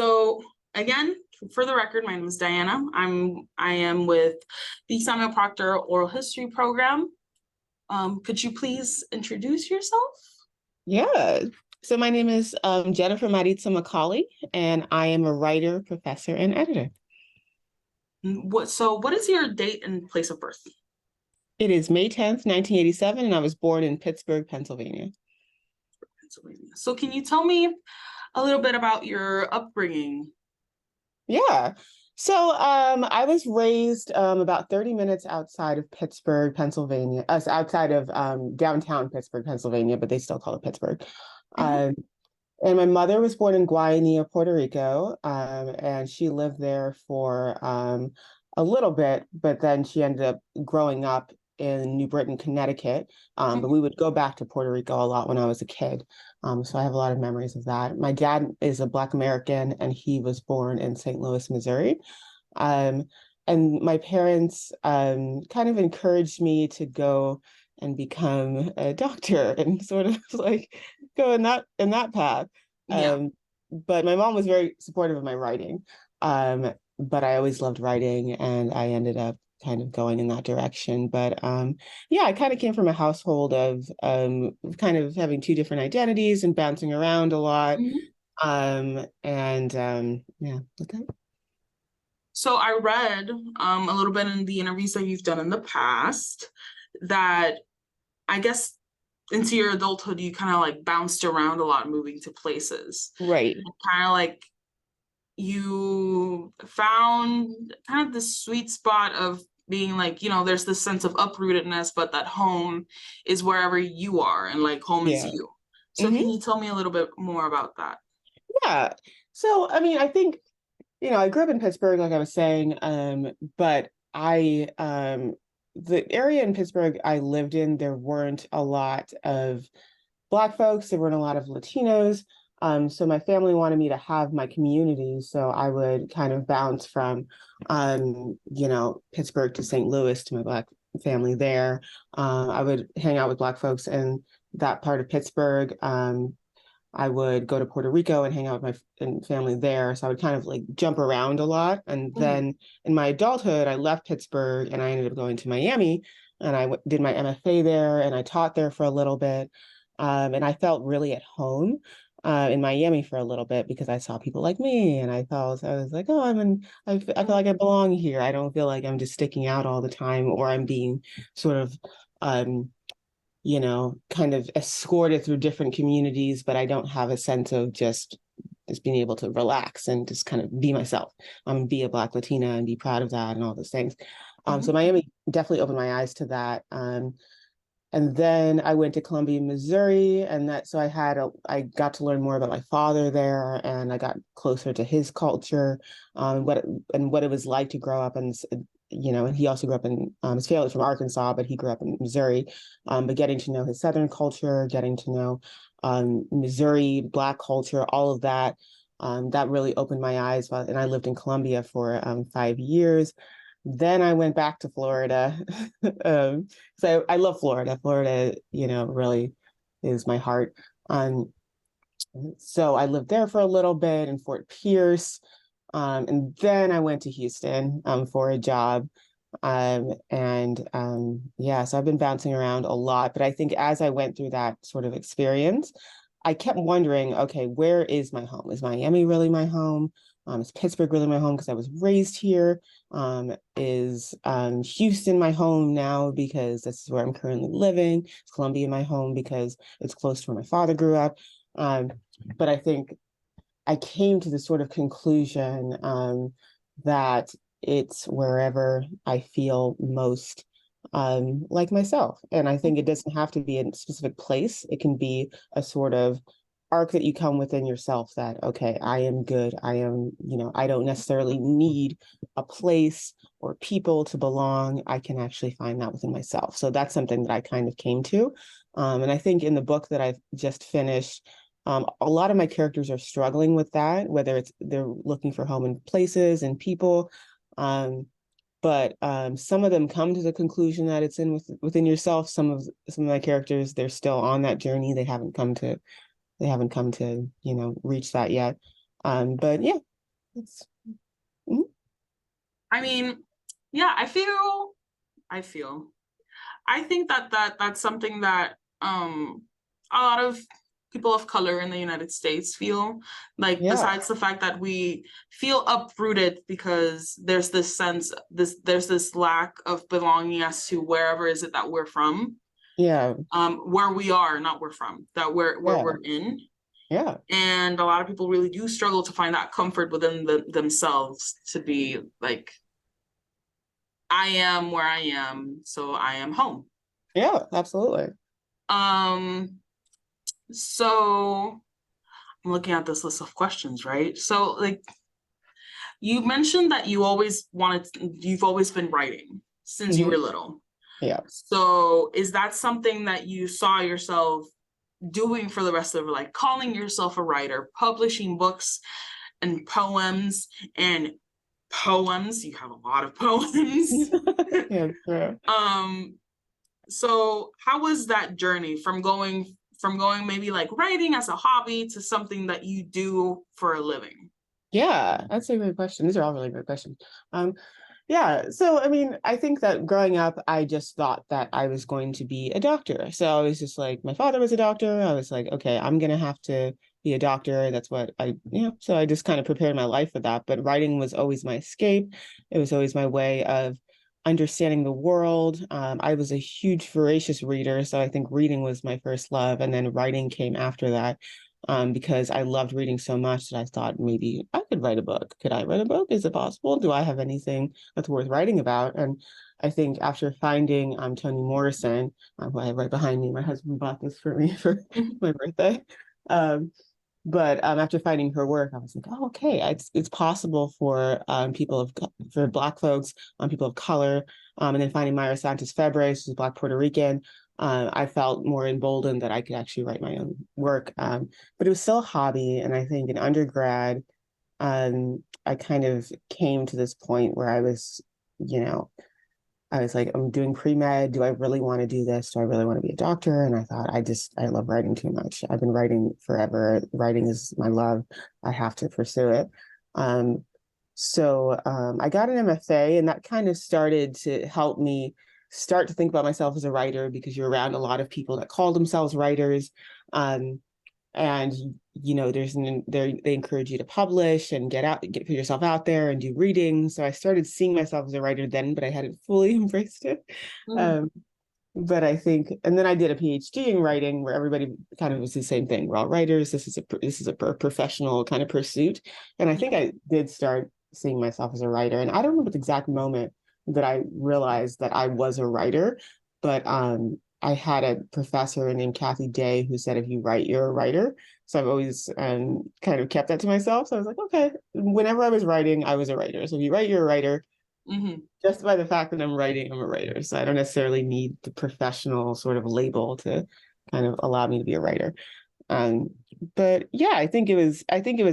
So again, for the record, my name is Diana. I am with the Samuel Proctor Oral History Program. Could you please introduce yourself? Yeah. So my name is Jennifer Maritza McCauley, and I am a writer, professor, and editor. What is your date and place of birth? It is May 10th, 1987, and I was born in Pittsburgh, Pennsylvania. So can you tell me a little bit about your upbringing? Yeah. So I was raised about 30 minutes outside of Pittsburgh, Pennsylvania, outside of downtown Pittsburgh, Pennsylvania, but they still call it Pittsburgh. Mhm. And my mother was born in Guayanilla, Puerto Rico, and she lived there for a little bit, but then she ended up growing up in New Britain, Connecticut. But we would go back to Puerto Rico a lot when I was a kid. So I have a lot of memories of that. My dad is a Black American, and he was born in St. Louis, Missouri. Um, and my parents kind of encouraged me to go and become a doctor and sort of like go in that path. Yeah. But my mom was very supportive of my writing. But I always loved writing, and I ended up kind of going in that direction. But yeah, I kind of came from a household of kind of having two different identities and bouncing around a lot. Mhm. Yeah, okay. So I read a little bit in the interviews that you've done in the past that I guess into your adulthood you kind of like bounced around a lot, moving to places. Right. Kind of like you found kind of the sweet spot of being like, there's this sense of uprootedness, but that home is wherever you are and like home is Yeah. you. So can you tell me a little bit more about that? Yeah. So, I mean, I think, I grew up in Pittsburgh, like I was saying, but the area in Pittsburgh I lived in, there weren't a lot of Black folks, there weren't a lot of Latinos. So my family wanted me to have my community. So I would kind of bounce from, Pittsburgh to St. Louis to my Black family there. I would hang out with Black folks in that part of Pittsburgh. I would go to Puerto Rico and hang out with my family there. So I would kind of like jump around a lot. And then in my adulthood, I left Pittsburgh and I ended up going to Miami, and I did my MFA there, and I taught there for a little bit. And I felt really at home in Miami for a little bit because I saw people like me, and I was like, oh, I feel like I belong here. I don't feel like I'm just sticking out all the time, or I'm being sort of um, kind of escorted through different communities, but I don't have a sense of just being able to relax and just kind of be myself, be a Black Latina and be proud of that and all those things. So Miami definitely opened my eyes to that. And then I went to Columbia, Missouri, and I got to learn more about my father there, and I got closer to his culture, what it was like to grow up in, and he also grew up in, his family's from Arkansas, but he grew up in Missouri. But getting to know his Southern culture, getting to know Missouri Black culture, all of that, that really opened my eyes. And I lived in Columbia for 5 years. Then I went back to Florida. So I love Florida. Florida, really is my heart. So I lived there for a little bit in Fort Pierce. And then I went to Houston for a job. Yeah, so I've been bouncing around a lot. But I think as I went through that sort of experience, I kept wondering, okay, where is my home? Is Miami really my home? Is Pittsburgh really my home because I was raised here? Is Houston my home now because this is where I'm currently living? Is Columbia my home because it's close to where my father grew up? But I think I came to the sort of conclusion that it's wherever I feel most like myself. And I think it doesn't have to be in a specific place. It can be a sort of arc that you come within yourself that, okay, I am good. I am, I don't necessarily need a place or people to belong. I can actually find that within myself. So that's something that I kind of came to. And I think in the book that I've just finished, a lot of my characters are struggling with that, whether they're looking for home in places and people. But some of them come to the conclusion that it's within yourself. Some of my characters, they're still on that journey. They haven't come to reach that yet. But yeah, It's, mhm. I mean, yeah, I feel I think that's something that a lot of people of color in the United States feel, like, Yeah, besides the fact that we feel uprooted because there's this sense, there's this lack of belonging as to wherever is it that we're from, yeah, where we are, not we're from, that where yeah, we're in. yeah, And a lot of people really do struggle to find that comfort within themselves, to be like, I am where I am, so I am home. yeah, absolutely. Um, so I'm looking at this list of questions, right? So, like, you mentioned that you've always been writing since you Hmm. were little. Yeah. So, is that something that you saw yourself doing for the rest of your life, calling yourself a writer, publishing books and poems and poems? You have a lot of poems. Yeah, true. Um, so how was that journey from going maybe like writing as a hobby to something that you do for a living? Yeah, that's a great question. These are all really great questions. Um, yeah, so I mean, I think that growing up, I just thought that I was going to be a doctor. So I was just like, my father was a doctor. I was like, okay, I'm gonna have to be a doctor. That's what so I just kind of prepared my life for that. But writing was always my escape. It was always my way of understanding the world. I was a huge voracious reader, so I think reading was my first love, and then writing came after that. Because I loved reading so much that I thought maybe I could write a book. Could I write a book? Is it possible? Do I have anything that's worth writing about? And I think after finding Toni Morrison, who I have right behind me, my husband bought this for me for my birthday. Um, but after finding her work, I was like, oh, okay, it's possible for for Black folks, people of color, and then finding Myra Santos Febre, who's Black Puerto Rican. I felt more emboldened that I could actually write my own work. But it was still a hobby, and I think in undergrad, I kind of came to this point where you know, I was like, I'm doing pre-med. Do I really want to do this? Do I really want to be a doctor? And I thought, I love writing too much. I've been writing forever. Writing is my love. I have to pursue it. I got an MFA, and that kind of started to help me start to think about myself as a writer because you're around a lot of people that call themselves writers. Um, and they encourage you to publish and put yourself out there and do readings. So I started seeing myself as a writer then, but I hadn't fully embraced it. Mm. um, but I think, and then I did a PhD in writing where everybody kind of was the same thing. We're all writers. This is a professional kind of pursuit. And I think I did start seeing myself as a writer, and I don't remember the exact moment that I realized that I was a writer, but I had a professor named Kathy Day who said, if you write, you're a writer. So I've always kind of kept that to myself. So I was like, okay, whenever I was writing, I was a writer. So if you write, you're a writer. Mm-hmm. Just by the fact that I'm writing, I'm a writer. So I don't necessarily need the professional sort of label to kind of allow me to be a writer. Um, but yeah, I think it was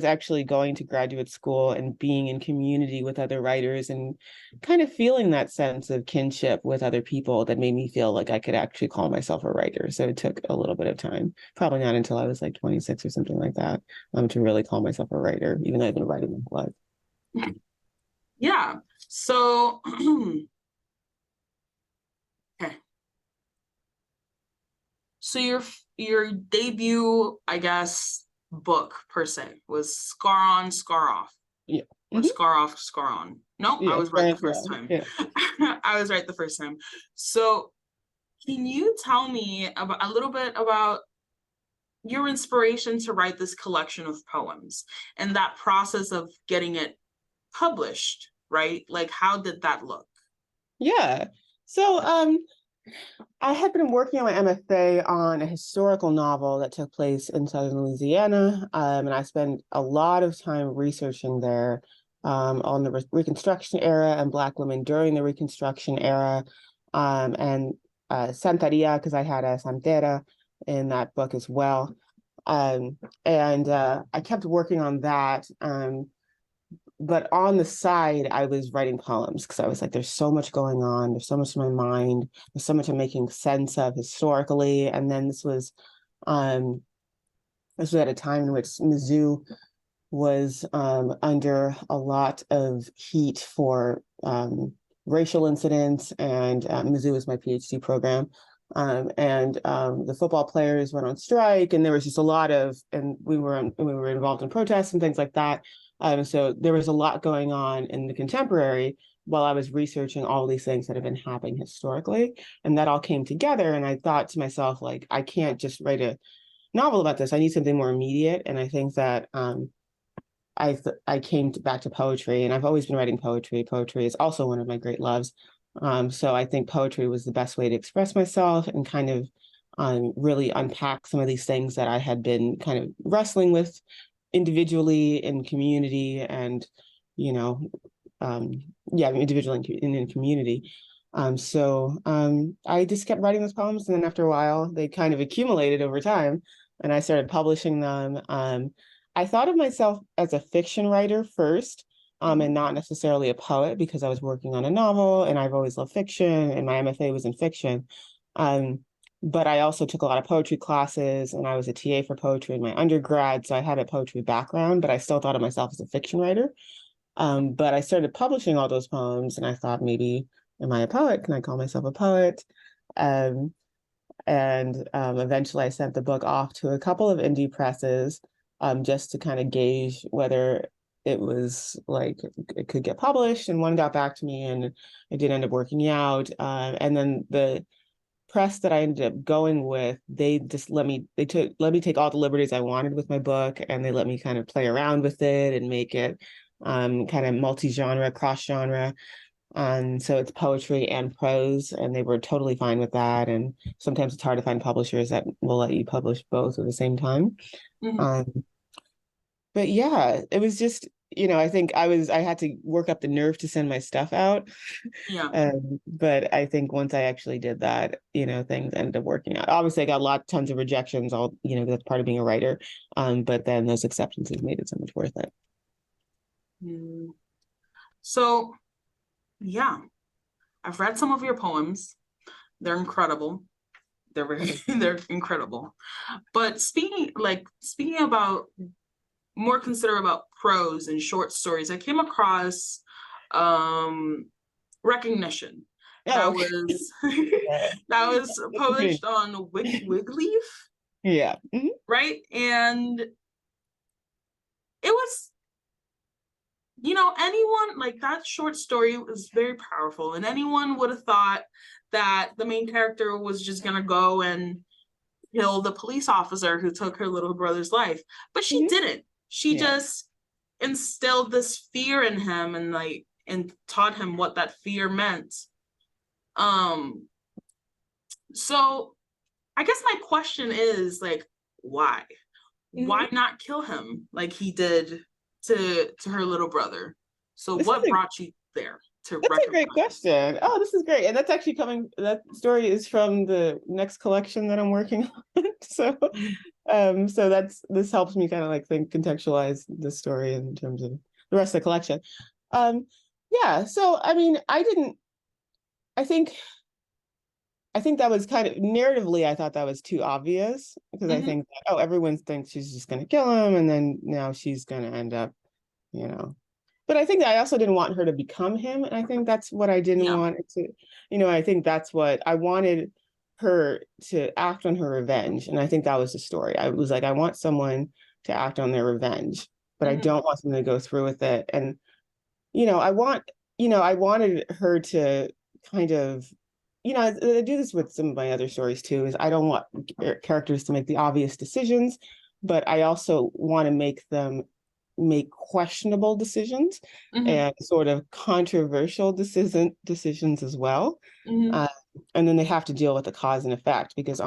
actually going to graduate school and being in community with other writers and kind of feeling that sense of kinship with other people that made me feel like I could actually call myself a writer. So it took a little bit of time, probably not until I was like 26 or something like that, to really call myself a writer, even though I've been writing my life. Yeah. So, okay. So your debut, I guess, book per se was Scar On, Scar Off, Yeah. or Hmm. Scar Off, Scar On. No, I Yeah. was right the first Yeah. time. Yeah. I was right the first time. So, can you tell me about a little bit about your inspiration to write this collection of poems and that process of getting it published, right? Like, how did that look? Yeah. So I had been working on my MFA on a historical novel that took place in southern Louisiana, and I spent a lot of time researching there on the Reconstruction era and Black women during the Reconstruction era, and Santeria, because I had a Santera in that book as well. And I kept working on that. But on the side, I was writing poems because I was like, there's so much going on. There's so much in my mind. There's so much I'm making sense of historically. And then this was at a time in which Mizzou was under a lot of heat for racial incidents, and Mizzou was my PhD program. The football players went on strike, and there was just a lot of, and we were involved in protests and things like that. So there was a lot going on in the contemporary while I was researching all these things that have been happening historically, and that all came together. And I thought to myself, like, I can't just write a novel about this. I need something more immediate. And I think that I came back to poetry, and I've always been writing poetry. Poetry is also one of my great loves. So I think poetry was the best way to express myself and kind of really unpack some of these things that I had been kind of wrestling with individually in community, and, you know, individually in community. I just kept writing those poems, and then after a while, they kind of accumulated over time, and I started publishing them. I thought of myself as a fiction writer first, and not necessarily a poet, because I was working on a novel, and I've always loved fiction, and my MFA was in fiction. But I also took a lot of poetry classes, and I was a TA for poetry in my undergrad, so I had a poetry background, but I still thought of myself as a fiction writer. But I started publishing all those poems, and I thought, maybe, am I a poet? Can I call myself a poet? Eventually I sent the book off to a couple of indie presses, just to kind of gauge whether it was like it could get published. And one got back to me, and it did end up working out. And then the press that I ended up going with, they just let me take all the liberties I wanted with my book, and they let me kind of play around with it and make it kind of multi-genre, cross-genre. So it's poetry and prose, and they were totally fine with that. And sometimes it's hard to find publishers that will let you publish both at the same time. But yeah, it was just, I think I had to work up the nerve to send my stuff out. Yeah. But I think once I actually did that, things ended up working out. Obviously, I got tons of rejections, that's part of being a writer. But then those acceptances made it so much worth it. So, yeah, I've read some of your poems. They're incredible. They're incredible. But speaking about more about prose and short stories, I came across Recognition. That was that was published on Wigleaf. Yeah. Mm-hmm. Right? And it was, anyone, like, that short story was very powerful, and anyone would have thought that the main character was just gonna go and kill the police officer who took her little brother's life, but she didn't. She just instilled this fear in him, and taught him what that fear meant. So I guess my question is, like, why? Why not kill him like he did to her little brother? So what brought you there? That's a great question. Oh, this is great. And that's actually that story is from the next collection that I'm working on. So this helps me kind of contextualize the story in terms of the rest of the collection. So I mean, I think that was kind of narratively, I thought that was too obvious, because I think that, everyone thinks she's just going to kill him, and then now she's going to end up, But I think that I also didn't want her to become him, and I think that's what I didn't want to, I think that's what I wanted her to act on her revenge, and I think that was the story. I was like, I want someone to act on their revenge, but I don't want them to go through with it. And I wanted her to kind of, I do this with some of my other stories too, is I don't want characters to make the obvious decisions, but I also want to make them make questionable decisions and sort of controversial decisions as well. And then they have to deal with the cause and effect, because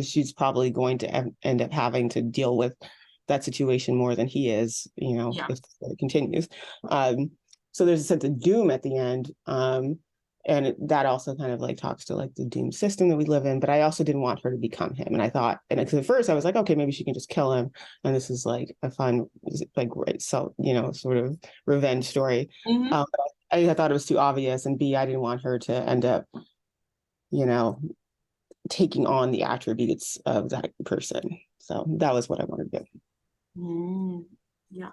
she's probably going to end up having to deal with that situation more than he is, if it continues. So there's a sense of doom at the end. And that also kind of talks to the doom system that we live in. But I also didn't want her to become him. And I thought, and at first I was like, okay, maybe she can just kill him, and this is a fun, sort of revenge story. But I thought it was too obvious, and B, I didn't want her to end up, taking on the attributes of that person. So that was what I wanted to do. Yeah.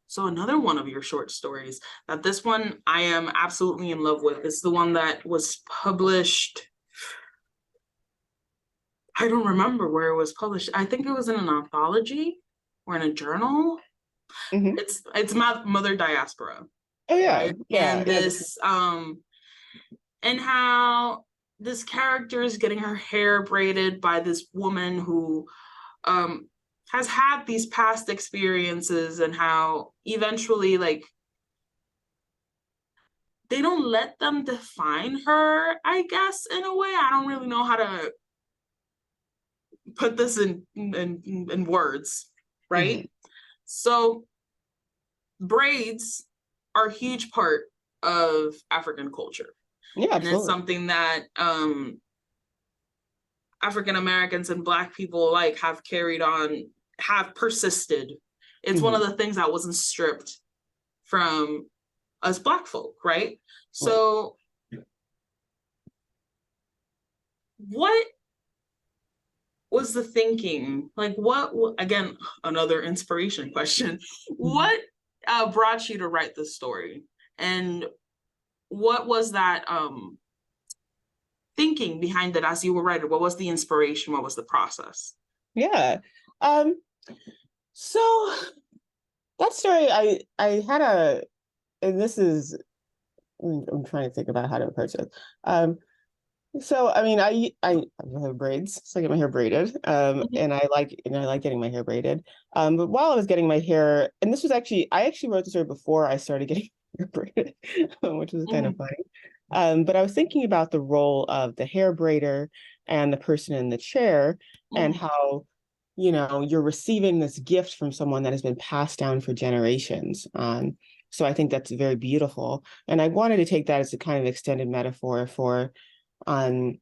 So another one of your short stories, that this one I am absolutely in love with. It's the one that was published. I don't remember where it was published. I think it was in an anthology or in a journal. Mhm. It's Mother Diaspora, Oh yeah, right? yeah, And yeah. and how this character is getting her hair braided by this woman who um has had these past experiences, and how eventually, like, they don't let them define her, I guess, in a way. I don't really know how to put this in words, Mhm. right? So braids are a huge part of African culture. Yeah, And it's absolutely. something that African Americans and Black people alike have carried on, have persisted. It's one of Mhm. the things that wasn't stripped from us Black folk, right? Right. So what was the thinking? Like, what, again, another inspiration question. Mhm. What brought you to write this story? And what was that thinking behind it as you were writing? What was the inspiration? What was the process? Yeah. Um, so that story, I had a, and this is, I'm trying to think about how to approach it. So I mean, I have braids, so I get my hair braided, Mhm. and I like getting my hair braided. But while I was getting my hair, and this was actually, I actually wrote the story before I started getting my hair braided, which was kind of Mhm. funny. But I was thinking about the role of the hair braider and the person in the chair, and Mhm. how, you're receiving this gift from someone that has been passed down for generations. So I think that's very beautiful, and I wanted to take that as a kind of extended metaphor for on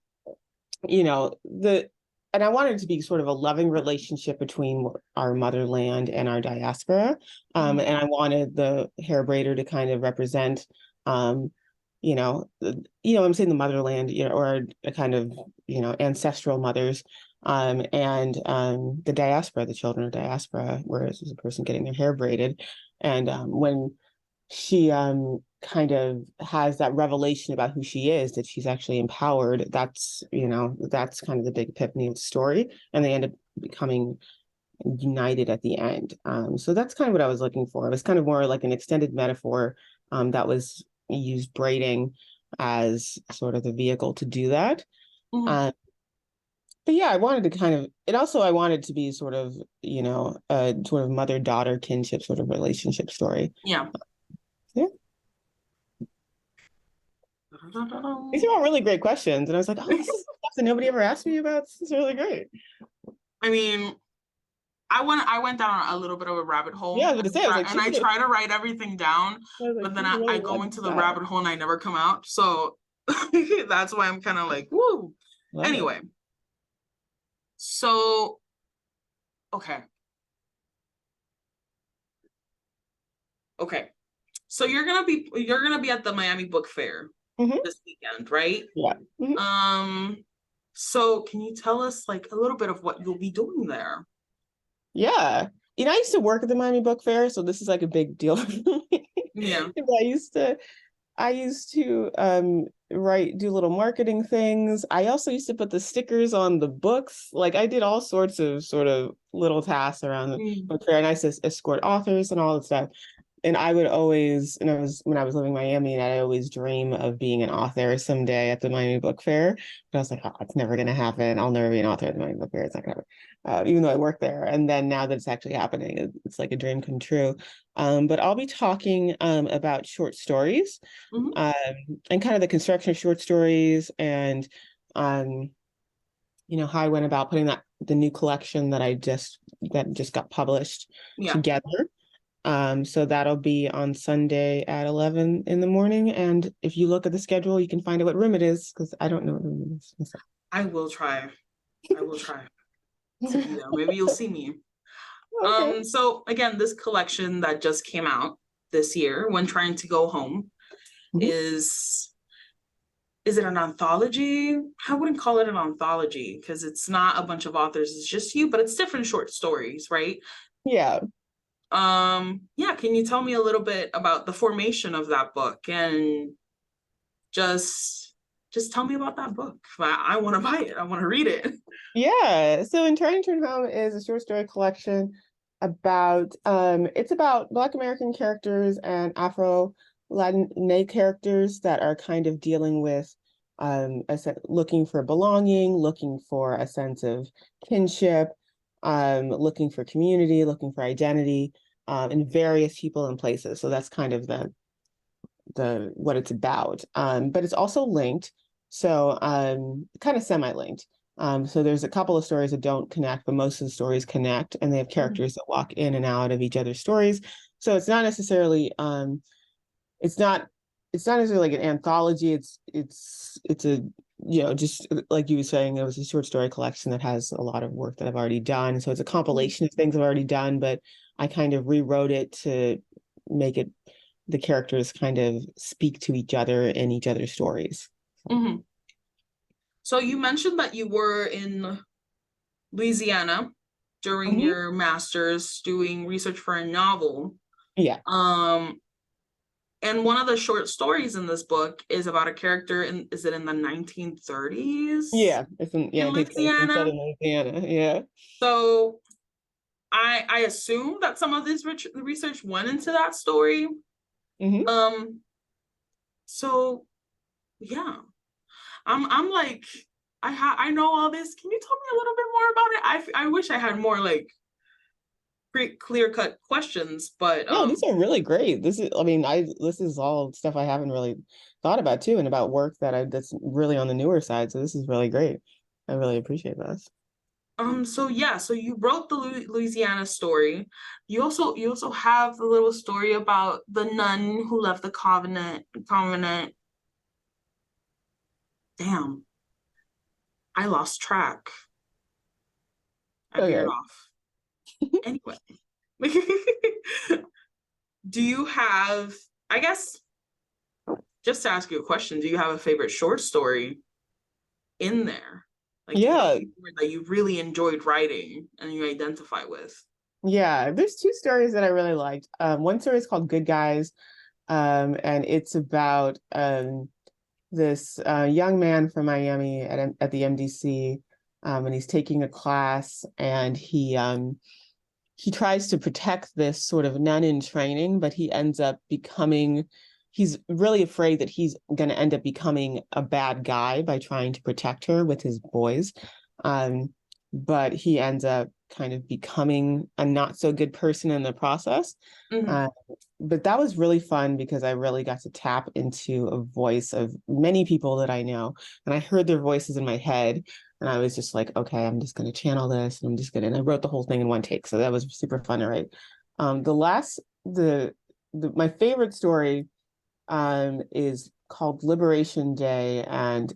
the and I wanted it to be sort of a loving relationship between our motherland and our diaspora. Mhm. And I wanted the hair braider to kind of represent I'm saying the motherland, or a kind of, ancestral mothers, and the diaspora, the children of diaspora, whereas there's a person getting their hair braided. And when she kind of has that revelation about who she is, that she's actually empowered, that's kind of the big epiphany of the story, and they end up becoming united at the end. So that's kind of what I was looking for. It was kind of more like an extended metaphor, that was used braiding as sort of the vehicle to do that. Mhm. um, but yeah, I wanted to kind of, and also I wanted to be sort of, a sort of mother-daughter kinship sort of relationship story. Yeah. Yeah. These are all really great questions. And I was like, oh, this is stuff that nobody ever asked me about. This is really great. I mean, I went down a little bit of a rabbit Yeah, hole, I was gonna say, I was like, and I try to write everything down, I was like, but then she's I really go loves into the that. rabbit hole and I never come out. So that's why I'm kind of like, woo. Love it. Anyway, so okay, okay. So you're gonna be at the Miami Book Fair Hmm. this weekend, right? Yeah. Hmm. Um, so can you tell us like a little bit of what you'll be doing there? Yeah. I used to work at the Miami Book Fair, so this is like a big deal for me. Yeah. I used to do little marketing things. I also used to put the stickers on the books. Like I did all sorts of sort of little tasks around the Mm. book fair, and I used to escort authors and all that stuff. And I would always, and I was when I was living in Miami, and I always dream of being an author someday at the Miami Book Fair. But I was like, oh, it's never gonna happen. I'll never be an author at the Miami Book Fair. It's not gonna happen. Even though I work there. And then now that it's actually happening, it's like a dream come true. But I'll be talking about short stories, Mhm. um, and kind of the construction of short stories, and um, how I went about putting the new collection that just got published Yeah. together. So that'll be on Sunday at 11 in the morning. And if you look at the schedule, you can find out what room it is, because I don't know what room it is myself. I will try. I will try to be there. Maybe you'll see me. Okay. So again, this collection that just came out this year, When Trying to Go Home, Mhm. is it an anthology? I wouldn't call it an anthology because it's not a bunch of authors, it's just you, but it's different short stories, right? Yeah. Yeah, can you tell me a little bit about the formation of that book and just just tell me about that book. I want to buy it. I want to read it. Yeah, so In Trying to Turn Home is a short story collection about it's about Black American characters and Afro Latin characters that are kind of dealing with looking for belonging, looking for a sense of kinship, looking for community, looking for identity, in various people and places. So that's kind of the what it's about. But it's also linked, so kind of semi-linked. So there's a couple of stories that don't connect, but most of the stories connect, and they have characters that walk in and out of each other's stories. So it's not necessarily it's not it's not necessarily like an anthology. It's a just like you were saying, it was a short story collection that has a lot of work that I've already done. So it's a compilation of things I've already done, but I kind of rewrote it to make it the characters kind of speak to each other in each other's stories. Mm-hmm. So you mentioned that you were in Louisiana during Mhm. your master's doing research for a novel. Yeah. Um, and one of the short stories in this book is about a character in, is it in the 1930s Yeah. in It takes place in Louisiana? southern Louisiana. Yeah. So I assume that some of this research went into that story. Hmm. Um, so yeah, I'm like I know all this. Can you tell me a little bit more about it? I wish I had more like clear cut questions, but No, these are really great. This is all stuff I haven't really thought about too, and about work that's really on the newer side. So this is really great. I really appreciate this. so yeah, so you wrote the Louisiana story. You also have the little story about the nun who left the convent. Damn, I lost track. I veered Okay. off. Anyway, do you have, I guess, just to ask you a question, do you have a favorite short story in there? Like, do you have Yeah. that you really enjoyed writing and you identify with? Yeah. There's two stories that I really liked. One story is called Good Guys, and it's about this young man from Miami at the MDC, and he's taking a class, and he tries to protect this sort of nun in training, but he ends up becoming. He's really afraid that he's going to end up becoming a bad guy by trying to protect her with his boys. Um, but he ends up kind of becoming a not so good person in the process. Mm-hmm. Uh, but that was really fun because I really got to tap into a voice of many people that I know. And I heard their voices in my head. And I was just like, okay, I'm just going to channel this. And I'm just going to, and I wrote the whole thing in one take. So that was super fun to write. The last, my favorite story is called Liberation Day. And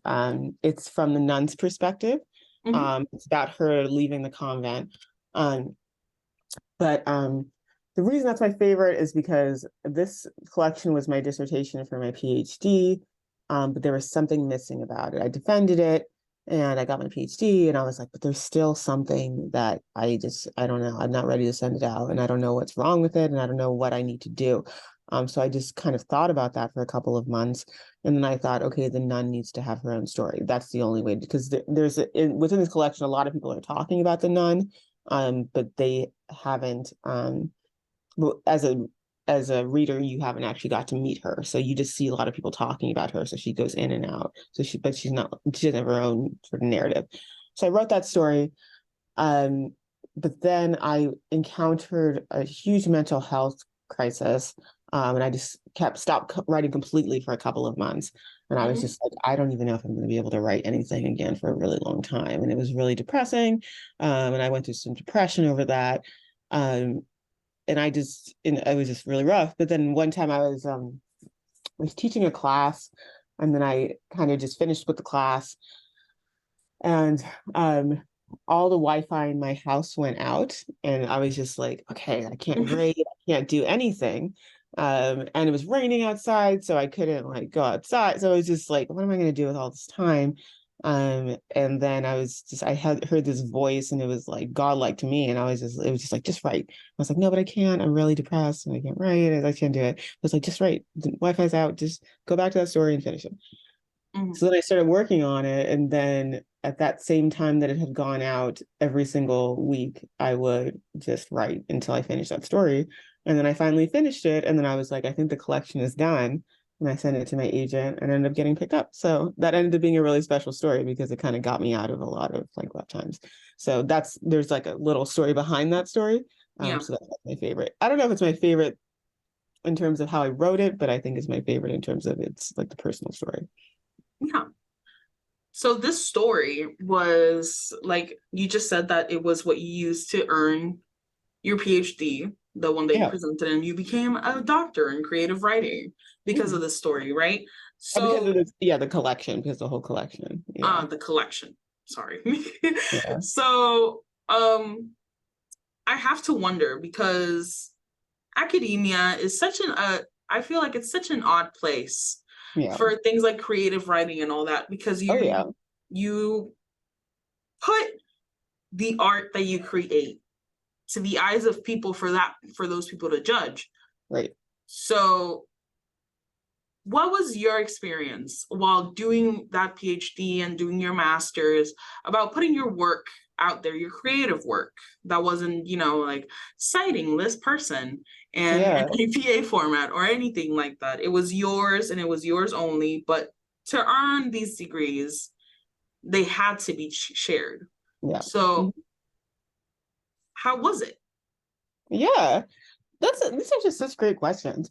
it's from the nun's perspective. Mm-hmm. It's about her leaving the convent. Um, but the reason that's my favorite is because this collection was my dissertation for my PhD, but there was something missing about it. I defended it and I got my PhD, and I was like, but there's still something that I don't know. I'm not ready to send it out, and I don't know what's wrong with it, and I don't know what I need to do. So I just kind of thought about that for a couple of months, and then I thought, okay, the nun needs to have her own story. That's the only way, because within this collection, a lot of people are talking about the nun, but they haven't well, as a reader, you haven't actually got to meet her, so you just see a lot of people talking about her. So she goes in and out. But she doesn't have her own sort of narrative. So I wrote that story, um, but then I encountered a huge mental health crisis, and I just stopped writing completely for a couple of months. And I was Mm-hmm. just like, I don't even know if I'm going to be able to write anything again for a really long time. And it was really depressing. And I went through some depression over that. Um, and it was just really rough. But then one time I was teaching a class, and then I kind of just finished with the class, and all the Wi-Fi in my house went out, and I was just like, okay, I can't grade, I can't do anything. And it was raining outside, so I couldn't like go outside. So I was just like, what am I going to do with all this time? And then I had heard this voice and it was like godlike to me. And it was just like, just write. I was like, no, but I can't. I'm really depressed and I can't write. I can't do it. It was like, just write. The Wi-Fi's out. Just go back to that story and finish it. Mhm. So then I started working on it. And then at that same time that it had gone out, every single week, I would just write until I finished that story. And then I finally finished it. And then I was like, I think the collection is done. And I sent it to my agent and ended up getting picked up. So that ended up being a really special story because it kind of got me out of a lot of like rough times. So there's like a little story behind that story. Yeah. So that's my favorite. I don't know if it's my favorite in terms of how I wrote it, but I think it's my favorite in terms of it's like the personal story. Yeah. So this story was like you just said that it was what you used to earn your PhD, the one that you Yeah. presented, and you became a doctor in creative writing because of Mhm. this story, right? Because of So, the collection, because the whole collection. Yeah. the collection. Sorry. Yeah. So, I have to wonder because academia is I feel like it's such an odd place Yeah. for things like creative writing and all that because Oh yeah. you put the art that you create to the eyes of people for those people to judge. Right. So what was your experience while doing that PhD and doing your master's about putting your work out there, your creative work that wasn't, like citing this person and an Yeah. APA format or anything like that? It was yours and it was yours only. But to earn these degrees, they had to be shared. Yeah. So Mhm. how was it? Yeah. These are just such great questions.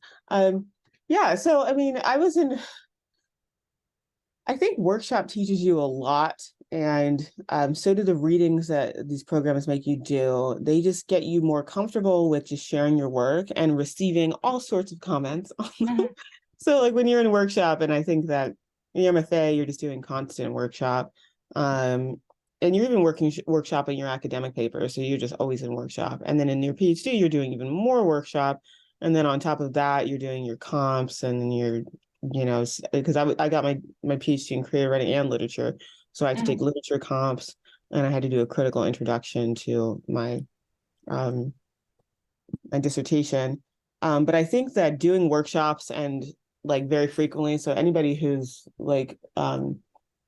Yeah, so I mean, I think workshop teaches you a lot, and so do the readings that these programs make you do. They just get you more comfortable with just sharing your work and receiving all sorts of comments. Mhm. So like when you're in workshop, and I think that in your MFA, you're just doing constant workshop. Um, and you're even workshopping your academic paper, so you're just always in workshop. And then in your PhD, you're doing even more workshop. And then on top of that, you're doing your comps and then because I got my PhD in creative writing and literature, so I had to take Mhm. literature comps, and I had to do a critical introduction to um, my dissertation. But I think that doing workshops and like very frequently, so anybody who's like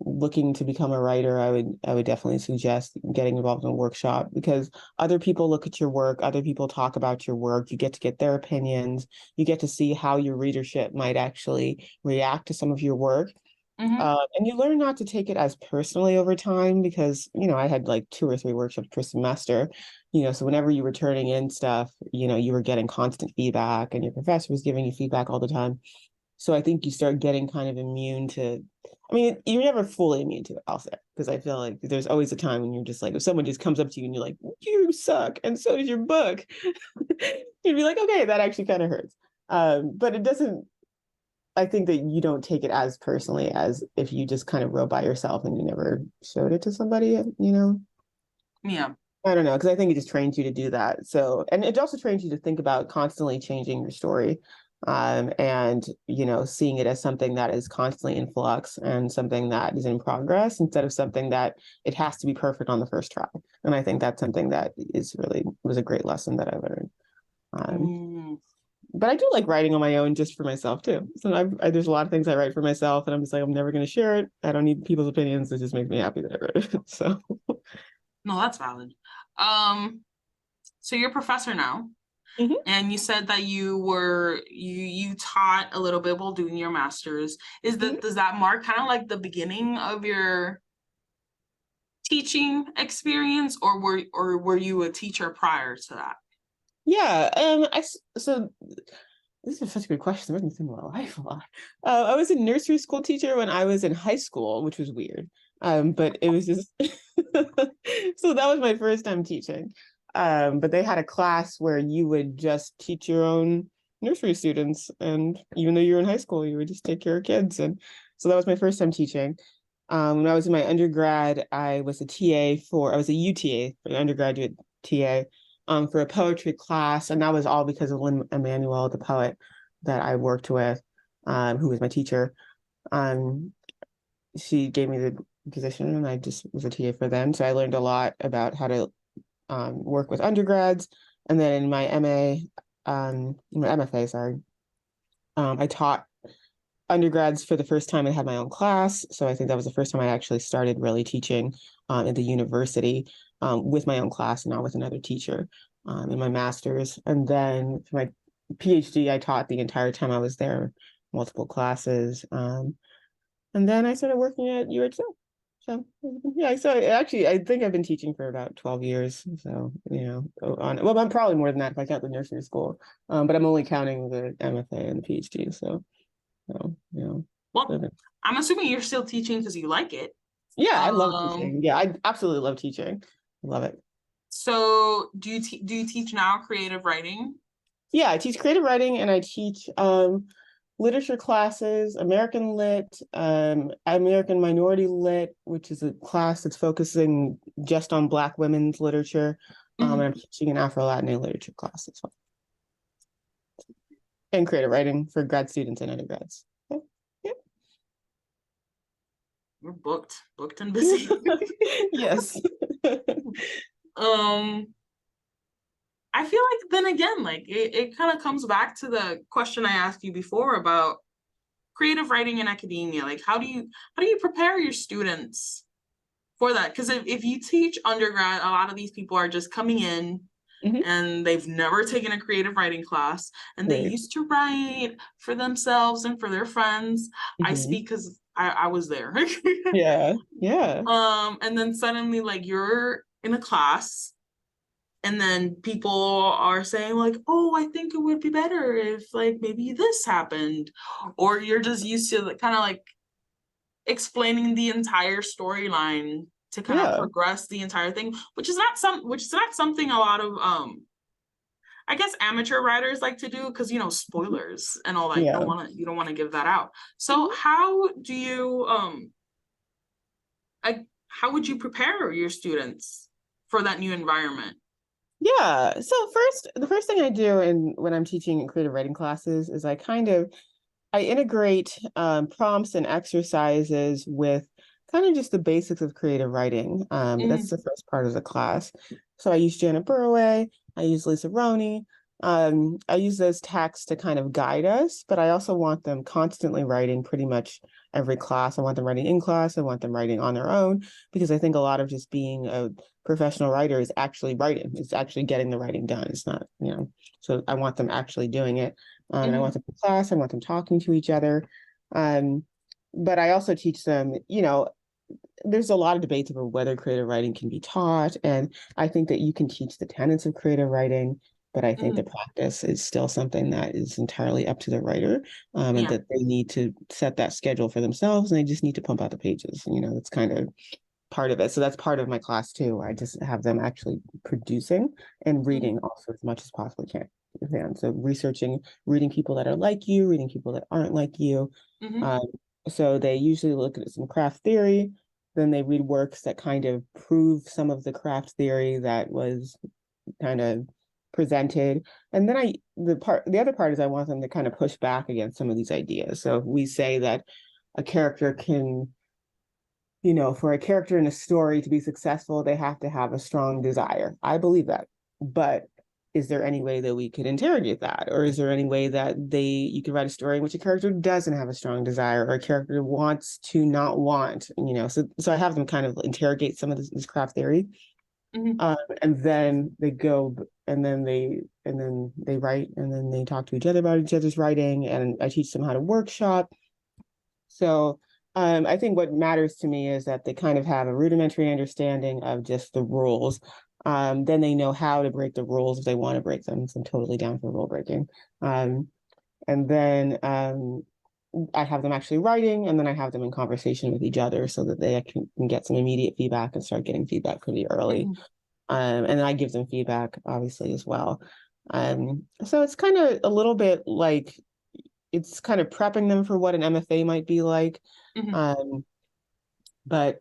looking to become a writer, I would definitely suggest getting involved in a workshop because other people look at your work, other people talk about your work, you get their opinions, you get to see how your readership might actually react to some of your work. Mhm. And you learn not to take it as personally over time because, I had like 2 or 3 workshops per semester, so whenever you were turning in stuff, you were getting constant feedback and your professor was giving you feedback all the time. So I think you start getting kind of immune to, I mean, you're never fully immune to it, I'll say, because I feel like there's always a time when you're just like, if someone just comes up to you and you're like, you suck, and so does your book, you'd be like, okay, that actually kind of hurts. But it doesn't, I think that you don't take it as personally as if you just kind of wrote by yourself and you never showed it to somebody. Yeah. I don't know, because I think it just trains you to do that. So, and it also trains you to think about constantly changing your story, and seeing it as something that is constantly in flux and something that is in progress instead of something that it has to be perfect on the first try. And I think that's something that was a great lesson that I learned. Um, Mm. but I do like writing on my own just for myself too. So there's a lot of things I write for myself, and I'm just like, I'm never going to share it. I don't need people's opinions. It just makes me happy that I wrote it. So No, that's valid. Um, so you're a professor now, Mhm. and you said that you taught a little bit while doing your master's. Mhm. Does that mark kind of like the beginning of your teaching experience, or were you a teacher prior to that? Yeah. So this is such a good question. I've been thinking about my life a lot. I was a nursery school teacher when I was in high school, which was weird. But it was just so that was my first time teaching. But they had a class where you would just teach your own nursery students, and even though you were in high school, you would just take care of kids. And so that was my first time teaching. When I was in my undergrad, I was a UTA for an undergraduate TA for a poetry class, and that was all because of Lynn Emanuel, the poet that I worked with, who was my teacher. Um, she gave me position, and I just was a TA for them. So I learned a lot about how to work with undergrads. And then in my my MFA, sorry, I taught undergrads for the first time. I had my own class. So I think that was the first time I actually started really teaching at the university with my own class, not with another teacher in my master's. And then for my PhD, I taught the entire time I was there, multiple classes. And then I started working at UHL. So yeah, so actually, I think I've been teaching for about 12 years. So, well, I'm probably more than that if I count the nursery school. But I'm only counting the MFA and the PhD. So. Well, I'm assuming you're still teaching because you like it. Yeah, I love teaching. Yeah, I absolutely love teaching. I love it. So do you teach now creative writing? Yeah, I teach creative writing and I teach literature classes, American Lit, American Minority Lit, which is a class that's focusing just on Black women's literature. And I'm teaching an Afro-Latin literature class as well. And creative writing for grad students and undergrads. So, yeah. We're booked and busy. Yes. I feel like then again, like it kind of comes back to the question I asked you before about creative writing in academia. Like how do you prepare your students for that? Because if you teach undergrad, a lot of these people are just coming in and they've never taken a creative writing class and they used to write for themselves and for their friends. I speak because I was there. Yeah. And then suddenly like you're in a class and then people are saying like, oh, I think it would be better if like maybe this happened, or you're just used to kind of like explaining the entire storyline to kind of progress the entire thing, which is not something a lot of I guess amateur writers like to do because spoilers and all that. You don't want to give that out. So how do you how would you prepare your students for that new environment? Yeah. So the first thing I do when I'm teaching creative writing classes is I integrate prompts and exercises with kind of just the basics of creative writing. That's the first part of the class. So I use Janet Burroway, I use Lisa Roney. I use those texts to kind of guide us, but I also want them constantly writing pretty much every class. I want them writing in class. I want them writing on their own, because I think a lot of just being a professional writer is actually writing. It's actually getting the writing done. It's not, so I want them actually doing it. And I want them in class. I want them talking to each other. But I also teach them, there's a lot of debates over whether creative writing can be taught. And I think that you can teach the tenets of creative writing, but I think the practice is still something that is entirely up to the writer, and that they need to set that schedule for themselves and they just need to pump out the pages. That's kind of part of it. So that's part of my class too. I just have them actually producing and reading also as much as possibly can. So reading people that are like you, reading people that aren't like you. So they usually look at some craft theory, then they read works that kind of prove some of the craft theory that was kind of presented. And then the other part is I want them to kind of push back against some of these ideas. So we say that a character can, for a character in a story to be successful, they have to have a strong desire. I believe that. But is there any way that we could interrogate that? Or is there any way that you could write a story in which a character doesn't have a strong desire, or a character wants to not want, so I have them kind of interrogate some of this craft theory. And then they go and then they write, and then they talk to each other about each other's writing, and I teach them how to workshop. So I think what matters to me is that they kind of have a rudimentary understanding of just the rules. Then they know how to break the rules if they want to break them. So I'm totally down for rule breaking. And then I have them actually writing, and then I have them in conversation with each other so that they can get some immediate feedback and start getting feedback pretty early. And I give them feedback, obviously, as well. So it's kind of a little bit like, it's kind of prepping them for what an MFA might be like. But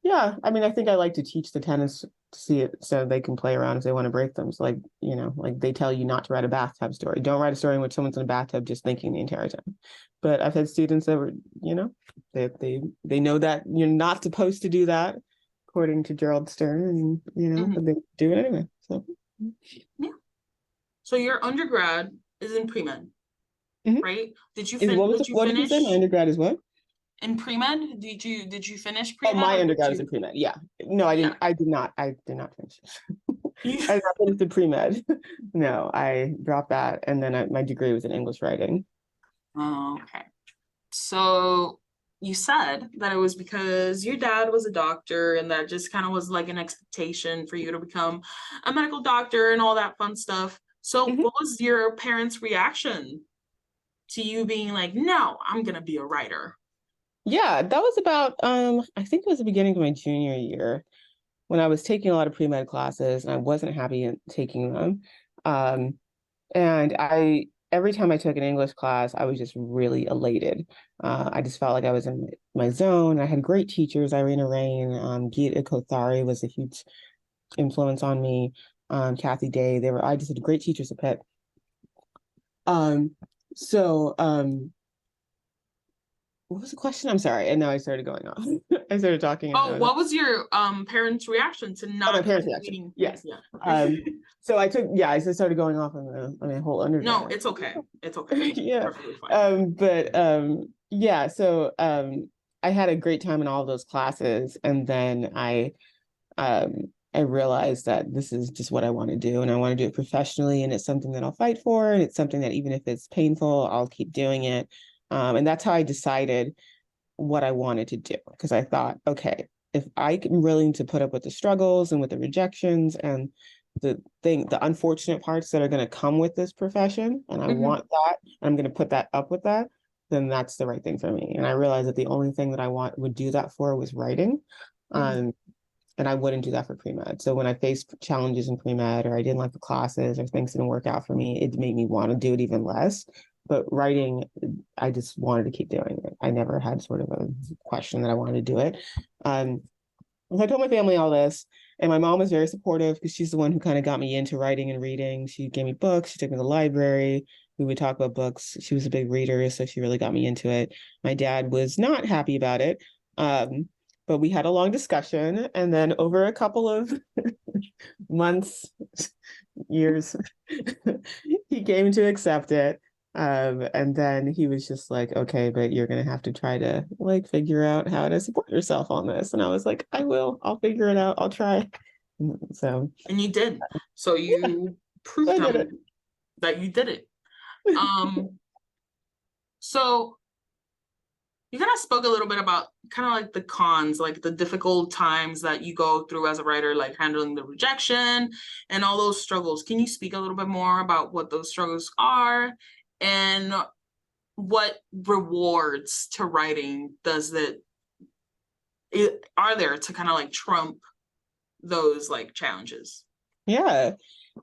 yeah, I mean, I think I like to teach the tenets see it so they can play around if they want to break them. So like, you know, like they tell you not to write a bathtub story. Don't write a story in which someone's in a bathtub just thinking the entire time. But I've had students that were, you know, they know that you're not supposed to do that according to Gerald Stern, and you know, but they do it anyway. So yeah. So your undergrad is in pre-med, right? Did you what did you say? My undergrad is what? In pre-med? Did you finish Oh, pre-med? my undergrad was in pre-med. Yeah. No, I didn't. Yeah. I did not finish. I did not finish the pre-med. No, I dropped that, and then my degree was in English writing. Oh, okay. So you said that it was because your dad was a doctor, and that just kind of was like an expectation for you to become a medical doctor and all that fun stuff. So what was your parents' reaction to you being like, no, I'm gonna be a writer? Yeah, that was about I think it was the beginning of my junior year when I was taking a lot of pre-med classes and I wasn't happy in taking them. Um, and every time I took an English class, I was just really elated. I just felt like I was in my zone. I had great teachers, Irina Rain, Gita Kothari was a huge influence on me. Kathy Day, I just had great teachers at Pitt. Um, so what was the question? I'm sorry. And now I started going off. I started talking. Oh, what was your parents' reaction to not my parents' reaction? reading? Yes. Yeah. So I started going off on a whole undergrad. No, it's okay. It's okay. Yeah. Yeah, so I had a great time in all of those classes, and then I realized that this is just what I want to do, and I want to do it professionally, and it's something that I'll fight for, and it's something that even if it's painful, I'll keep doing it. And that's how I decided what I wanted to do, because I thought, okay, if I'm willing to put up with the struggles and with the rejections and the unfortunate parts that are going to come with this profession, and I want that, and I'm going to put that up with that, then that's the right thing for me. And I realized that the only thing that I would do that for was writing. And I wouldn't do that for pre-med. So when I faced challenges in pre-med, or I didn't like the classes, or things didn't work out for me, it made me want to do it even less. But writing, I just wanted to keep doing it. I never had sort of a question that I wanted to do it. So I told my family all this, and my mom was very supportive because she's the one who kind of got me into writing and reading. She gave me books. She took me to the library. We would talk about books. She was a big reader, so she really got me into it. My dad was not happy about it. But we had a long discussion, and then over a couple of months, years, he came to accept it. And then he was just like, okay, but you're gonna have to try to like figure out how to support yourself on this. And I was like, I'll figure it out, I'll try. So and you did. So you proved that you did it. So you kind of spoke a little bit about kind of like the cons, like the difficult times that you go through as a writer, like handling the rejection and all those struggles. Can you speak a little bit more about what those struggles are and what rewards to writing are there to kind of like trump those like challenges? Yeah.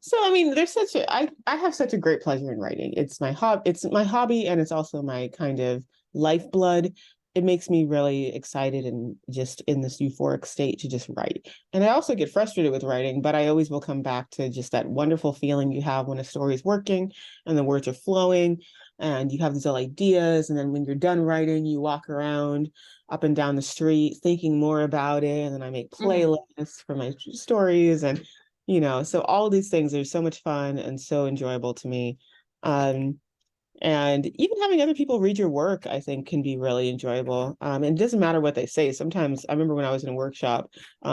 So I mean, I have such a great pleasure in writing. It's my hobby, and it's also my kind of lifeblood. It makes me really excited and just in this euphoric state to just write. And I also get frustrated with writing, but I always will come back to just that wonderful feeling you have when a story is working and the words are flowing and you have these ideas. And then when you're done writing, you walk around up and down the street thinking more about it. And then I make playlists for my stories, and so all of these things are so much fun and so enjoyable to me. And even having other people read your work, I think, can be really enjoyable. And it doesn't matter what they say. Sometimes I remember when I was in a workshop,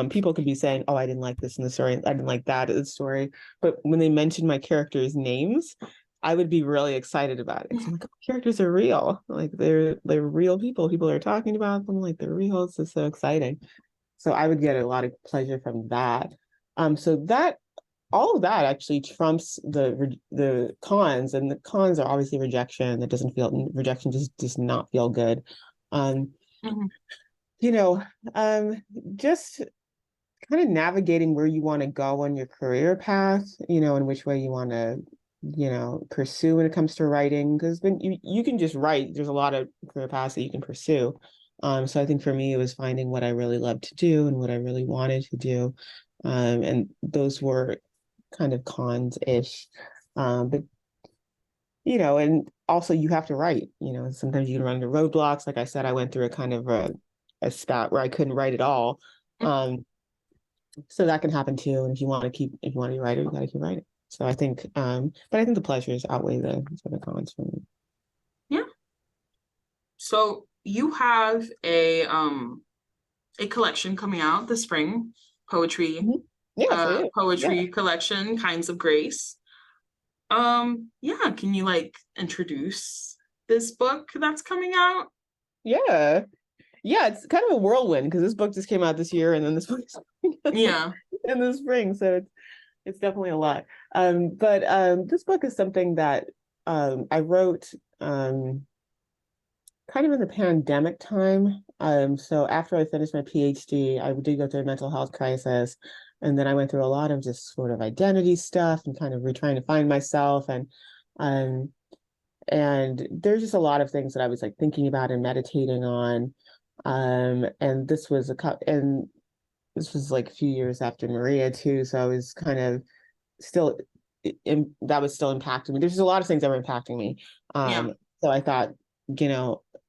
people could be saying, oh, I didn't like this in the story. I didn't like that in the story. But when they mentioned my characters' names, I would be really excited about it. So I'm like, oh, characters are real. Like they're real people. People are talking about them like they're real. It's just so exciting. So I would get a lot of pleasure from that. So that all of that actually trumps the cons, and the cons are obviously rejection. Rejection just does not feel good. Just kind of navigating where you want to go on your career path, in which way you want to, pursue when it comes to writing, because when you can just write, there's a lot of career paths that you can pursue. So I think for me, it was finding what I really loved to do and what I really wanted to do. And those were kind of cons-ish. But and also you have to write, sometimes you can run into roadblocks. Like I said, I went through a kind of a spat where I couldn't write at all. So that can happen too. And if you want to be a writer, you got to keep writing. So I think, but I think the pleasures outweigh the sort of cons for me. Yeah. So you have a collection coming out this spring, poetry, Yes, I do. poetry collection, Kinds of Grace. Yeah, can you like introduce this book that's coming out? Yeah. Yeah, it's kind of a whirlwind because this book just came out this year and then this book is Yeah. in the spring. So it's definitely a lot. But this book is something that I wrote kind of in the pandemic time. So after I finished my PhD, I did go through a mental health crisis. And then I went through a lot of just sort of identity stuff and kind of trying to find myself. Um, and there's just a lot of things that I was like thinking about and meditating on. And this was like a few years after Maria too. So I was kind of still that was still impacting me. There's just a lot of things that were impacting me. Yeah. So I thought,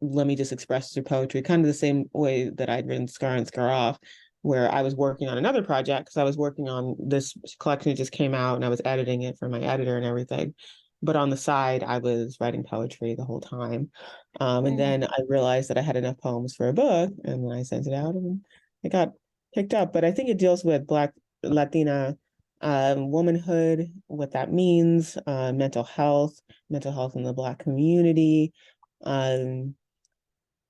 let me just express through poetry, kind of the same way that I'd written Scar and Scar Off, where I was working on another project because I was working on this collection that just came out and I was editing it for my editor and everything. But on the side, I was writing poetry the whole time. And then I realized that I had enough poems for a book, and then I sent it out and it got picked up. But I think it deals with Black Latina womanhood, what that means, mental health in the Black community, um,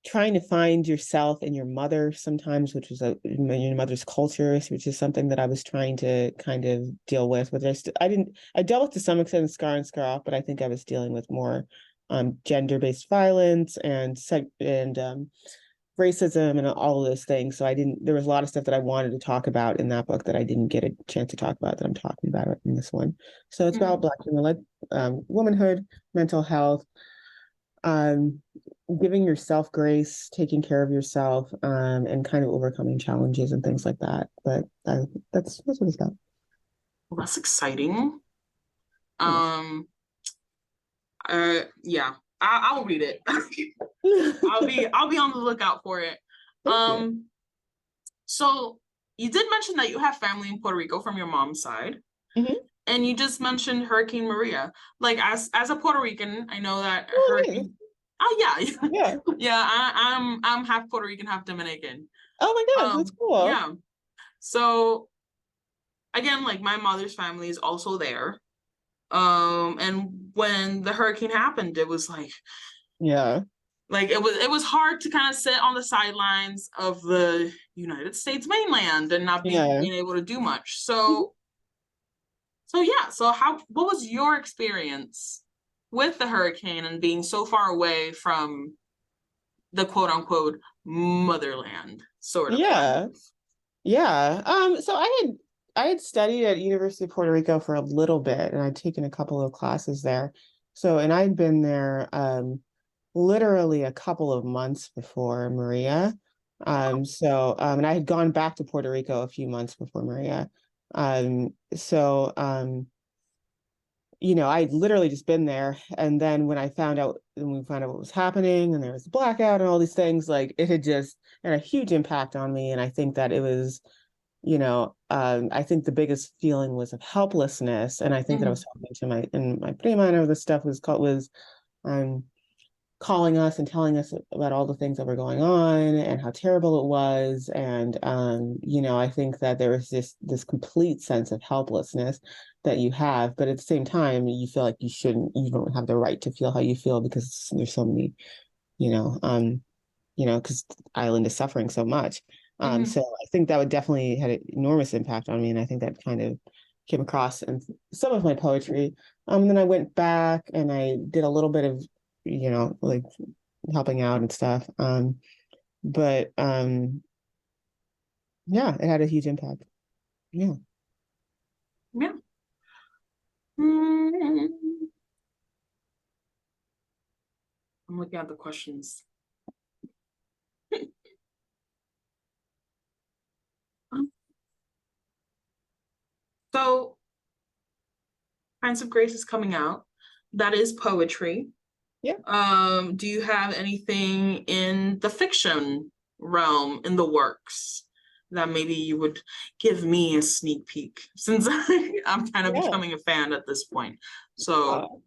trying to find yourself in your mother sometimes, which is your mother's culture, which is something that I was trying to kind of deal with. But I dealt with to some extent in Scar and Scar Off, but I think I was dealing with more gender-based violence and racism and all of those things. So there was a lot of stuff that I wanted to talk about in that book that I didn't get a chance to talk about that I'm talking about in this one. So it's about Black womanhood, mental health, um, giving yourself grace, taking care of yourself, and kind of overcoming challenges and things like that. But that's what it's about. Well, that's exciting. Thanks. Yeah, I will read it. I'll be on the lookout for it. So you did mention that you have family in Puerto Rico from your mom's side. And you just mentioned Hurricane Maria. Like as a Puerto Rican, I know that hurricane. Oh yeah. I'm half Puerto Rican, half Dominican. Oh my gosh, that's cool. Yeah. So again, like my mother's family is also there. And when the hurricane happened, it was like it was hard to kind of sit on the sidelines of the United States mainland and not being able to do much. So yeah, so what was your experience with the hurricane and being so far away from the quote unquote motherland sort of? So I had studied at University of Puerto Rico for a little bit and I'd taken a couple of classes there. And I'd been there literally a couple of months before Maria. And I had gone back to Puerto Rico a few months before Maria. I'd literally just been there. And then when we found out what was happening and there was a blackout and all these things, like it had a huge impact on me. And I think that it was, I think the biggest feeling was of helplessness. And I think that I was talking to my prima and all this stuff was calling us and telling us about all the things that were going on and how terrible it was. And, I think that there was this complete sense of helplessness that you have, but at the same time, you feel like you don't have the right to feel how you feel because there's so many, because the island is suffering so much. So I think that would definitely had an enormous impact on me. And I think that kind of came across in some of my poetry. And then I went back and I did a little bit of like helping out and stuff. But yeah, it had a huge impact. Yeah. Yeah. I'm looking at the questions. Kinds of Grace is coming out. That is poetry. Yeah. Do you have anything in the fiction realm in the works that maybe you would give me a sneak peek, since I'm kind of Yeah. becoming a fan at this point? So Oh,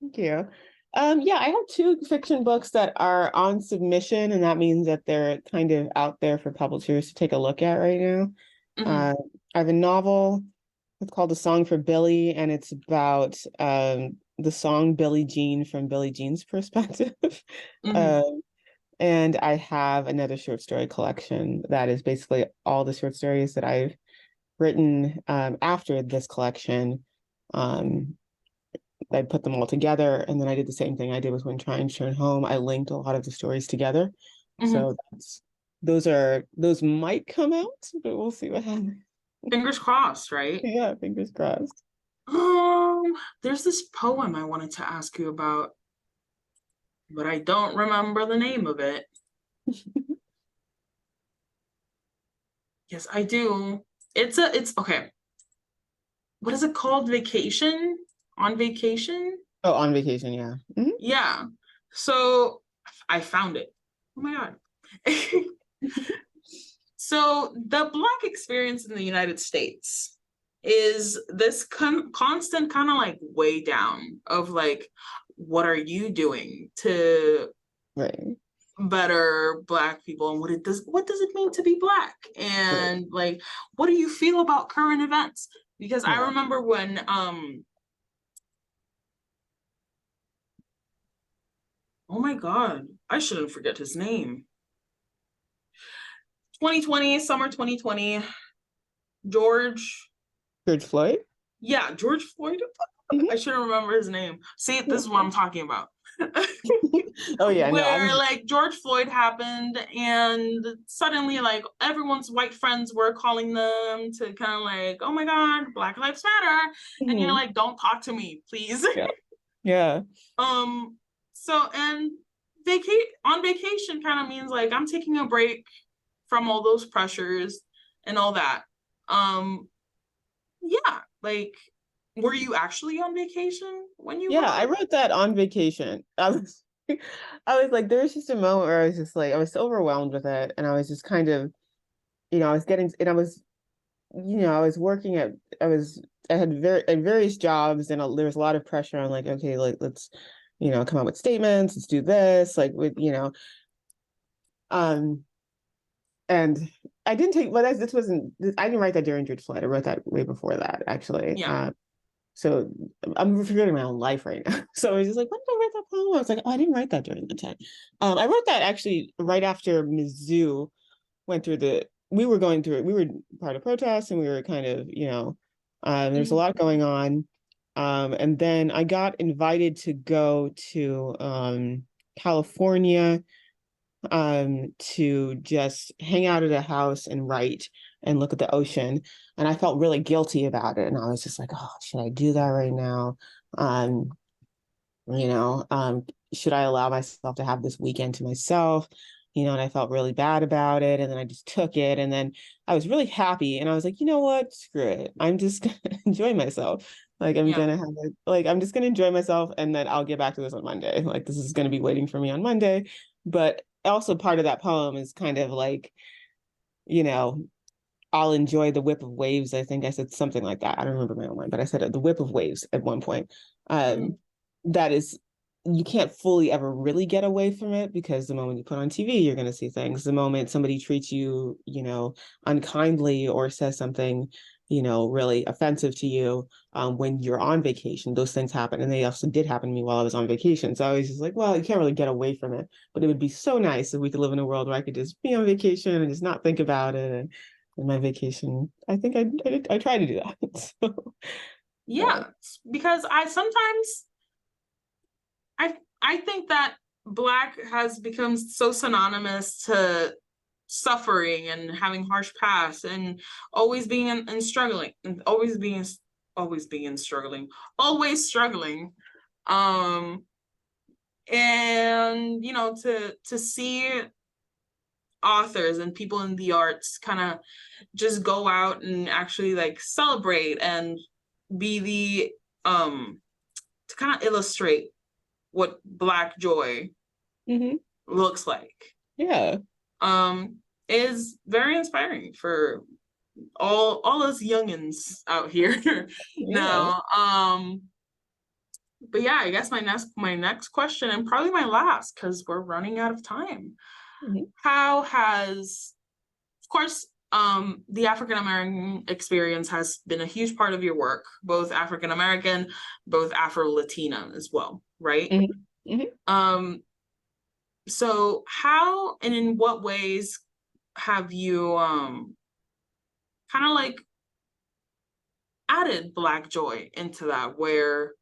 thank you. Yeah, I have two fiction books that are on submission, and that means that they're kind of out there for publishers to take a look at right now. mhm, I have a novel. It's called A Song for Billy, and it's about the song Billie Jean from Billie Jean's perspective. mhm, Um, and I have another short story collection that is basically all the short stories that I've written after this collection. Um, I put them all together, and then I did the same thing I did with When Trying to Turn Home. I linked a lot of the stories together. mhm. So those might come out, but we'll see what happens. Fingers crossed, right? Yeah, fingers crossed. Um, there's this poem I wanted to ask you about, but I don't remember the name of it. Yes, I do. It's okay. What is it called? Vacation? On Vacation? Oh, On Vacation, yeah. Yeah. So I found it. Oh my God. So the Black experience in the United States is this constant kind of like way down of like, what are you doing to Right, better Black people, and what does it mean to be Black, right, and like, what do you feel about current events? Because I yeah. remember when oh my God, I shouldn't forget his name. 2020, summer 2020, George. George Floyd? Yeah, George Floyd. I Mhm. shouldn't remember his name. See, Yeah. this is what I'm talking about. Oh yeah, no, Where like George Floyd happened, and suddenly like everyone's white friends were calling them to kind of like, oh my God, Black Lives Matter. And you're Mhm. like, don't talk to me, please. Yeah, yeah, um, so and on vacation kind of means like I'm taking a break from all those pressures and all that. Um, yeah, like, were you actually on vacation when you yeah. wrote I it? wrote that on vacation. I was like, there was just a moment where I was just like, I was so overwhelmed with it, and I was just kind of, I was getting, and I was, I was working at, I had various jobs, and there was a lot of pressure on like, okay, like let's, come up with statements, let's do this, like with, um, and I didn't take, well, this wasn't, I didn't write that during George Floyd. I wrote that way before that, actually. Yeah. So I'm forgetting my own life right now. So I was just like, when did I write that poem? I was like, oh, I didn't write that during the time. I wrote that actually right after Mizzou went through we were going through it. We were part of protests, and we were kind of, there's a Mhm. lot going on. And then I got invited to go to California to just hang out at a house and write and look at the ocean. And I felt really guilty about it. And I was just like, oh, should I do that right now? Um, you know, um, should I allow myself to have this weekend to myself? And I felt really bad about it. And then I just took it. And then I was really happy. And I was like, you know what? Screw it. I'm just gonna enjoy myself. Like Yeah. I'm just gonna enjoy myself, and then I'll get back to this on Monday. Like this is gonna be waiting for me on Monday. But also part of that poem is kind of like, you know, I'll enjoy the whip of waves. I think I said something like that. I don't remember my own line, but I said the whip of waves at one point. Mhm. That is, you can't fully ever really get away from it, because the moment you put on TV, you're going to see things. The moment somebody treats you, unkindly, or says something, really offensive to you, when you're on vacation, those things happen. And they also did happen to me while I was on vacation. So I was just like, well, you can't really get away from it, but it would be so nice if we could live in a world where I could just be on vacation and just not think about it. And in my vacation, I think I try to do that. So, Yeah, because I think that Black has become so synonymous to suffering and having harsh past and always being and struggling and always struggling. Um, and to see authors and people in the arts kind of just go out and actually like celebrate and be the to kind of illustrate what Black joy looks like. Yeah. Is very inspiring for all us youngins out here now. But yeah, I guess my next question, and probably my last, because we're running out of time. How has, of course, the African American experience has been a huge part of your work, both African American, both Afro Latina as well, right? So how and in what ways have you kind of like added Black joy into that, where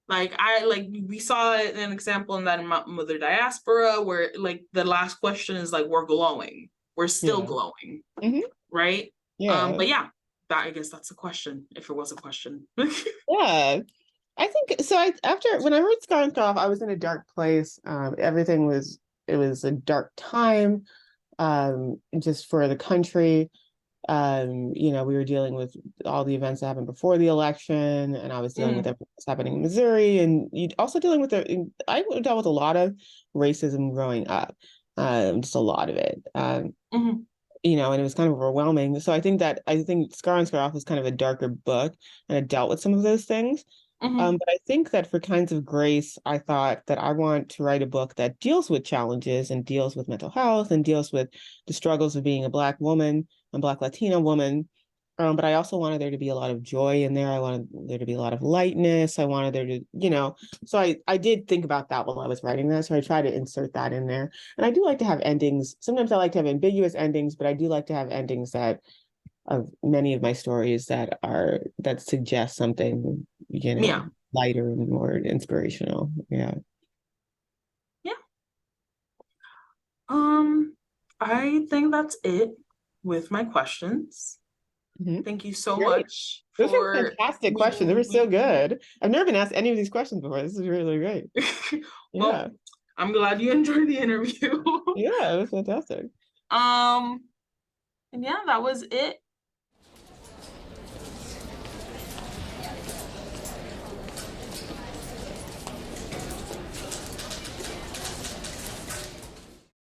we saw an example in that Mother Diaspora, where like the last question is like, we're glowing, we're still glowing, right? But yeah, I guess that's a question, if it was a question. Yeah, I think so. When I wrote Scar and Scarf, I was in a dark place. It was a dark time, just for the country. We were dealing with all the events that happened before the election, and I was dealing with everything that's happening in Missouri, and also dealing with I dealt with a lot of racism growing up, just a lot of it. And it was kind of overwhelming. So I think Scar and Scar Off was kind of a darker book, and it dealt with some of those things. But I think that for Kinds of Grace, I thought that I want to write a book that deals with challenges and deals with mental health and deals with the struggles of being a Black woman, a Black Latina woman. But I also wanted there to be a lot of joy in there. I wanted there to be a lot of lightness. I wanted there to, so I did think about that while I was writing that. So I tried to insert that in there. And I do like to have endings. Sometimes I like to have ambiguous endings, but I do like to have endings of many of my stories that suggest something, lighter and more inspirational. Yeah. I think that's it with my questions. Thank you so much. Those are fantastic questions. They were so good. I've never been asked any of these questions before. This is really great. Well, I'm glad you enjoyed the interview. Yeah, it was fantastic. And yeah, that was it